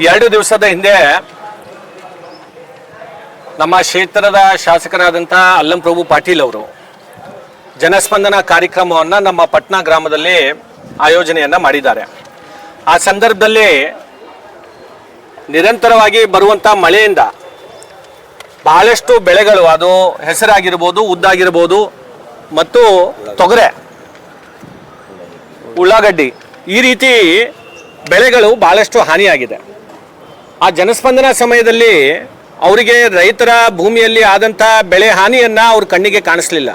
2 ದಿವಸದ ಹಿಂದೆ ನಮ್ಮ ಕ್ಷೇತ್ರದ ಶಾಸಕರಾದಂಥ ಅಲ್ಲಂ ಪ್ರಭು ಪಾಟೀಲ್ ಅವರು ಜನಸ್ಪಂದನ ಕಾರ್ಯಕ್ರಮವನ್ನು ನಮ್ಮ ಪಟ್ನಾ ಗ್ರಾಮದಲ್ಲಿ ಆಯೋಜನೆಯನ್ನು ಮಾಡಿದ್ದಾರೆ. ಆ ಸಂದರ್ಭದಲ್ಲಿ ನಿರಂತರವಾಗಿ ಬರುವಂಥ ಮಳೆಯಿಂದ ಬಹಳಷ್ಟು ಬೆಳೆಗಳು, ಅದು ಹೆಸರಾಗಿರ್ಬೋದು, ಉದ್ದಾಗಿರ್ಬೋದು ಮತ್ತು ತೊಗರೆ, ಉಳ್ಳಾಗಡ್ಡಿ, ಈ ರೀತಿ ಬೆಳೆಗಳು ಬಹಳಷ್ಟು ಹಾನಿಯಾಗಿದೆ. ಆ ಜನಸ್ಪಂದನ ಸಮಯದಲ್ಲಿ ಅವರಿಗೆ ರೈತರ ಭೂಮಿಯಲ್ಲಿ ಆದಂಥ ಬೆಳೆ ಹಾನಿಯನ್ನು ಅವ್ರ ಕಣ್ಣಿಗೆ ಕಾಣಿಸ್ಲಿಲ್ಲ.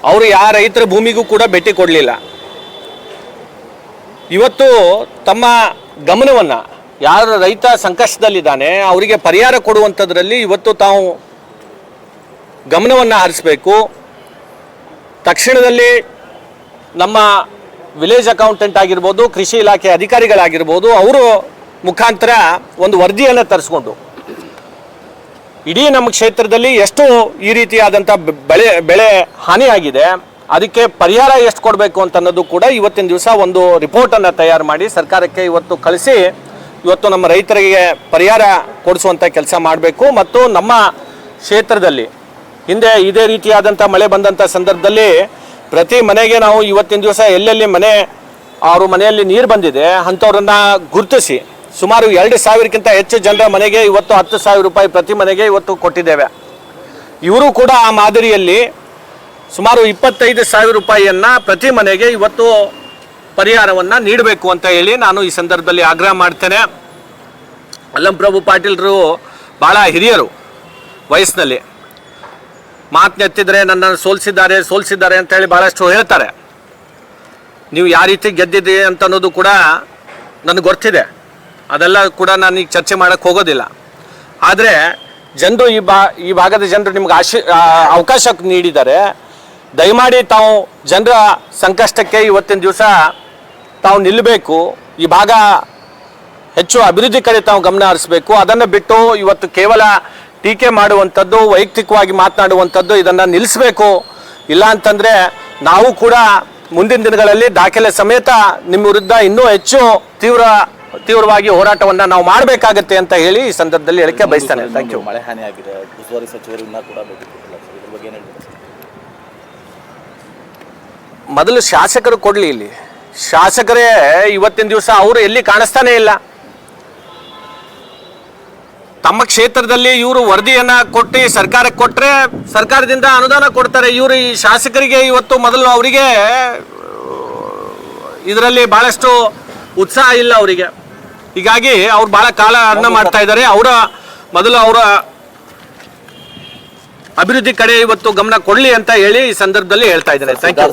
ಅವರು ಯಾವ ರೈತರ ಭೂಮಿಗೂ ಕೂಡ ಭೇಟಿ ಕೊಡಲಿಲ್ಲ. ಇವತ್ತು ತಮ್ಮ ಗಮನವನ್ನು, ಯಾರು ರೈತ ಸಂಕಷ್ಟದಲ್ಲಿದ್ದಾನೆ ಅವರಿಗೆ ಪರಿಹಾರ ಕೊಡುವಂಥದ್ರಲ್ಲಿ ಇವತ್ತು ತಾವು ಗಮನವನ್ನು ಹರಿಸಬೇಕು. ತಕ್ಷಣದಲ್ಲಿ ನಮ್ಮ ವಿಲೇಜ್ ಅಕೌಂಟೆಂಟ್ ಆಗಿರ್ಬೋದು, ಕೃಷಿ ಇಲಾಖೆ ಅಧಿಕಾರಿಗಳಾಗಿರ್ಬೋದು, ಅವರು ಮುಖಾಂತರ ಒಂದು ವರದಿಯನ್ನು ತರಿಸ್ಕೊಂಡು ಇಡೀ ನಮ್ಮ ಕ್ಷೇತ್ರದಲ್ಲಿ ಎಷ್ಟು ಈ ರೀತಿಯಾದಂಥ ಬೆಳೆ ಹಾನಿಯಾಗಿದೆ, ಅದಕ್ಕೆ ಪರಿಹಾರ ಎಷ್ಟು ಕೊಡಬೇಕು ಅಂತ ಅನ್ನೋದು ಕೂಡ ಇವತ್ತಿನ ದಿವಸ ಒಂದು ರಿಪೋರ್ಟನ್ನು ತಯಾರು ಮಾಡಿ ಸರ್ಕಾರಕ್ಕೆ ಇವತ್ತು ಕಳಿಸಿ ಇವತ್ತು ನಮ್ಮ ರೈತರಿಗೆ ಪರಿಹಾರ ಕೊಡಿಸುವಂಥ ಕೆಲಸ ಮಾಡಬೇಕು. ಮತ್ತು ನಮ್ಮ ಕ್ಷೇತ್ರದಲ್ಲಿ ಹಿಂದೆ ಇದೇ ರೀತಿಯಾದಂಥ ಮಳೆ ಬಂದಂಥ ಸಂದರ್ಭದಲ್ಲಿ ಪ್ರತಿ ಮನೆಗೆ ನಾವು ಇವತ್ತಿನ ದಿವಸ ಎಲ್ಲೆಲ್ಲಿ ಅವ್ರ ಮನೆಯಲ್ಲಿ ನೀರು ಬಂದಿದೆ ಅಂಥವ್ರನ್ನ ಗುರುತಿಸಿ ಸುಮಾರು 2,000ಕ್ಕಿಂತ ಹೆಚ್ಚು ಜನರ ಮನೆಗೆ ಇವತ್ತು 10,000 ರೂಪಾಯಿ ಪ್ರತಿ ಮನೆಗೆ ಇವತ್ತು ಕೊಟ್ಟಿದ್ದೇವೆ. ಇವರು ಕೂಡ ಆ ಮಾದರಿಯಲ್ಲಿ ಸುಮಾರು 25,000 ರೂಪಾಯಿಯನ್ನು ಪ್ರತಿ ಮನೆಗೆ ಇವತ್ತು ಪರಿಹಾರವನ್ನು ನೀಡಬೇಕು ಅಂತ ಹೇಳಿ ನಾನು ಈ ಸಂದರ್ಭದಲ್ಲಿ ಆಗ್ರಹ ಮಾಡ್ತೇನೆ. ಅಲ್ಲಂ ಪ್ರಭು ಪಾಟೀಲ್ರು ಭಾಳ ಹಿರಿಯರು ವಯಸ್ಸಿನಲ್ಲಿ, ಮಾತನ್ನೆತ್ತಿದ್ರೆ ನನ್ನನ್ನು ಸೋಲಿಸಿದ್ದಾರೆ ಅಂತ ಹೇಳಿ ಭಾಳಷ್ಟು ಹೇಳ್ತಾರೆ. ನೀವು ಯಾವ ರೀತಿ ಗೆದ್ದಿದ್ದೀರಿ ಅಂತ ಅನ್ನೋದು ಕೂಡ ನನಗೆ ಗೊತ್ತಿದೆ, ಅದೆಲ್ಲ ಕೂಡ ನಾನು ಈಗ ಚರ್ಚೆ ಮಾಡೋಕ್ಕೆ ಹೋಗೋದಿಲ್ಲ. ಆದರೆ ಜನರು ಈ ಭಾಗದ ಜನರು ನಿಮ್ಗೆ ಅವಕಾಶ ನೀಡಿದ್ದಾರೆ. ದಯಮಾಡಿ ತಾವು ಜನರ ಸಂಕಷ್ಟಕ್ಕೆ ಇವತ್ತಿನ ದಿವಸ ತಾವು ನಿಲ್ಲಬೇಕು. ಈ ಭಾಗ ಹೆಚ್ಚು ಅಭಿವೃದ್ಧಿ ಕಡೆ ತಾವು ಗಮನ ಹರಿಸಬೇಕು. ಅದನ್ನು ಬಿಟ್ಟು ಇವತ್ತು ಕೇವಲ ಟೀಕೆ ಮಾಡುವಂಥದ್ದು, ವೈಯಕ್ತಿಕವಾಗಿ ಮಾತನಾಡುವಂಥದ್ದು, ಇದನ್ನು ನಿಲ್ಲಿಸಬೇಕು. ಇಲ್ಲ ಅಂತಂದರೆ ನಾವು ಕೂಡ ಮುಂದಿನ ದಿನಗಳಲ್ಲಿ ದಾಖಲೆ ಸಮೇತ ನಿಮ್ಮ ವಿರುದ್ಧ ಇನ್ನೂ ಹೆಚ್ಚು ತೀವ್ರವಾಗಿ ಹೋರಾಟವನ್ನು ನಾವು ಮಾಡಬೇಕಾಗತ್ತೆ ಅಂತ ಹೇಳಿ ಈ ಸಂದರ್ಭದಲ್ಲಿ ಹೇಳಿಕೆ ಬಯಸ್ತೇನೆ. Thank you. ಮಳೆ ಹಾನಿ ಆಗಿದೆ, ಉಸ್ತುವಾರಿ ಸಚಿವರನ್ನ ಕೂಡ ಭೇಟಿ ಕೊಟ್ಟಿಲ್ಲ ಸರ್, ಇದ್ರ ಬಗ್ಗೆ ಏನು ಹೇಳ್ತೀರಾ? ಮೊದಲು ಶಾಸಕರು ಕೊಡಲಿ. ಇಲ್ಲಿ ಶಾಸಕರೇ ಇವತ್ತಿನ ದಿವಸ ಅವರು ಎಲ್ಲಿ ಕಾಣಿಸ್ತಾನೆ ಇಲ್ಲ. ತಮ್ಮ ಕ್ಷೇತ್ರದಲ್ಲಿ ಇವರು ವರದಿಯನ್ನು ಕೊಟ್ಟು ಸರ್ಕಾರಕ್ಕೆ ಕೊಟ್ಟರೆ ಸರ್ಕಾರದಿಂದ ಅನುದಾನ ಕೊಡ್ತಾರೆ. ಇವರು ಈ ಶಾಸಕರಿಗೆ ಇವತ್ತು ಮೊದಲು ಅವರಿಗೆ ಇದರಲ್ಲಿ ಭಾಳಷ್ಟು ಉತ್ಸಾಹ ಇಲ್ಲ ಅವರಿಗೆ. ಹೀಗಾಗಿ ಅವ್ರು ಭಾಳ ಕಾಲ ಅನ್ನ ಮಾಡ್ತಾ ಇದ್ದಾರೆ. ಮೊದಲು ಅವರ ಅಭಿವೃದ್ಧಿ ಕಡೆ ಇವತ್ತು ಗಮನ ಕೊಡಲಿ ಅಂತ ಹೇಳಿ ಈ ಸಂದರ್ಭದಲ್ಲಿ ಹೇಳ್ತಾ ಇದ್ದಾರೆ. Thank you.